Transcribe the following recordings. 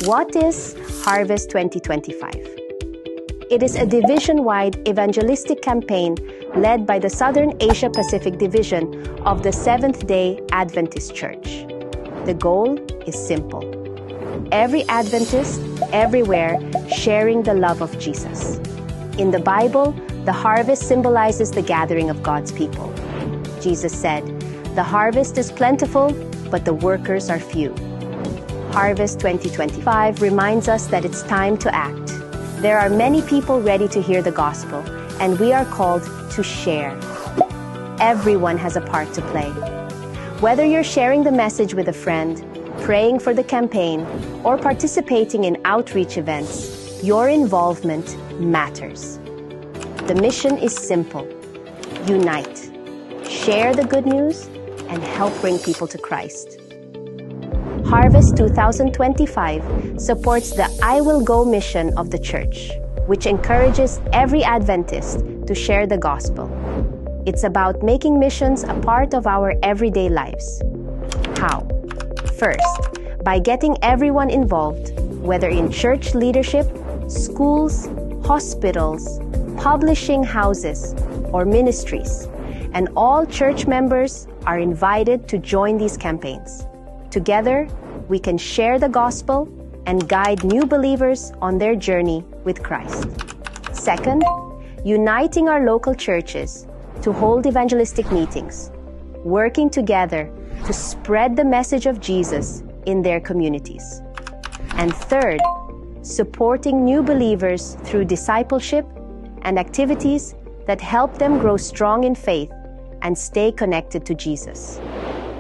What is Harvest 2025? It is a division-wide evangelistic campaign led by the Southern Asia Pacific Division of the Seventh-day Adventist Church. The goal is simple: every Adventist, everywhere, sharing the love of Jesus. In the Bible, the harvest symbolizes the gathering of God's people. Jesus said, "The harvest is plentiful, but the workers are few." Harvest 2025 reminds us that it's time to act. There are many people ready to hear the gospel, and we are called to share. Everyone has a part to play. Whether you're sharing the message with a friend, praying for the campaign, or participating in outreach events, your involvement matters. The mission is simple: unite, share the good news, and help bring people to Christ. Harvest 2025 supports the I Will Go mission of the church, which encourages every Adventist to share the gospel. It's about making missions a part of our everyday lives. How? First, by getting everyone involved, whether in church leadership, schools, hospitals, publishing houses, or ministries. And all church members are invited to join these campaigns. Together, we can share the gospel and guide new believers on their journey with Christ. Second, uniting our local churches to hold evangelistic meetings, working together to spread the message of Jesus in their communities. And third, supporting new believers through discipleship and activities that help them grow strong in faith and stay connected to Jesus.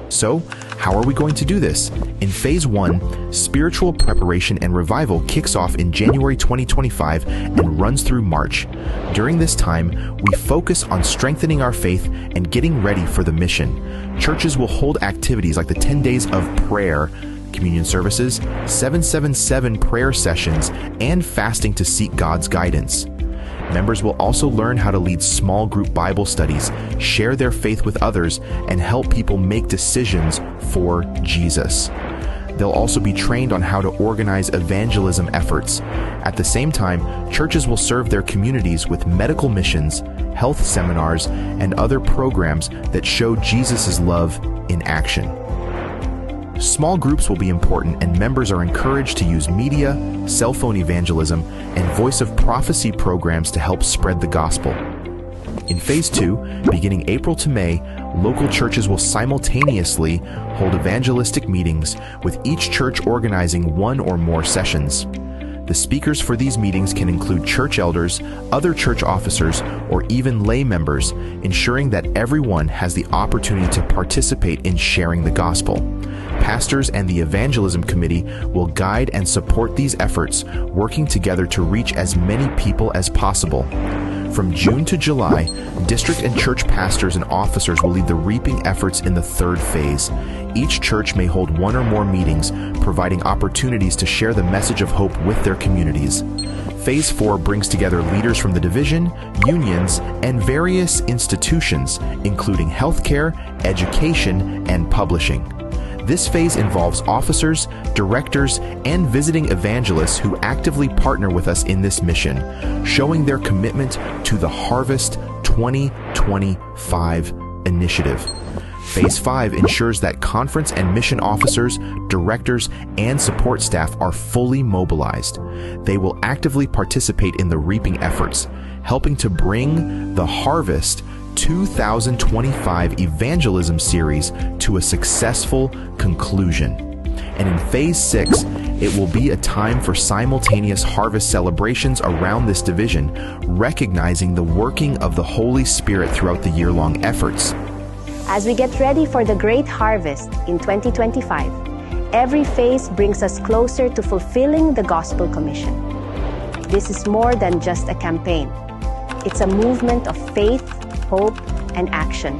So, how are we going to do this? In Phase 1, spiritual preparation and revival kicks off in January 2025 and runs through March. During this time, we focus on strengthening our faith and getting ready for the mission. Churches will hold activities like the 10 days of prayer, communion services, 777 prayer sessions, and fasting to seek God's guidance. Members will also learn how to lead small group Bible studies, share their faith with others, and help people make decisions for Jesus. They'll also be trained on how to organize evangelism efforts. At the same time, churches will serve their communities with medical missions, health seminars, and other programs that show Jesus' love in action. Small groups will be important, and members are encouraged to use media, cell phone evangelism, and voice of prophecy programs to help spread the gospel. In Phase 2, beginning April to May, local churches will simultaneously hold evangelistic meetings, with each church organizing one or more sessions. The speakers for these meetings can include church elders, other church officers, or even lay members, ensuring that everyone has the opportunity to participate in sharing the gospel. Pastors and the evangelism committee will guide and support these efforts, working together to reach as many people as possible. From June to July, district and church pastors and officers will lead the reaping efforts in the third phase. Each church may hold one or more meetings, providing opportunities to share the message of hope with their communities. Phase 4 brings together leaders from the division, unions, and various institutions, including healthcare, education, and publishing. This phase involves officers, directors, and visiting evangelists who actively partner with us in this mission, showing their commitment to the Harvest 2025 initiative. Phase 5 ensures that conference and mission officers, directors, and support staff are fully mobilized. They will actively participate in the reaping efforts, helping to bring the Harvest 2025 evangelism series to a successful conclusion. And in Phase 6, it will be a time for simultaneous harvest celebrations around this division, recognizing the working of the Holy Spirit throughout the year-long efforts. As we get ready for the great harvest in 2025, every phase brings us closer to fulfilling the gospel commission. This is more than just a campaign. It's a movement of faith, hope, and action.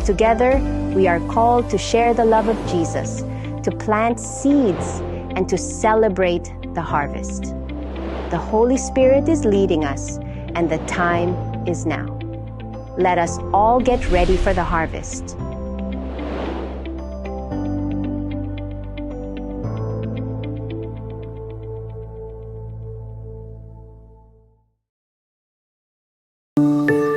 Together, we are called to share the love of Jesus, to plant seeds, and to celebrate the harvest. The Holy Spirit is leading us, and the time is now. Let us all get ready for the harvest. you.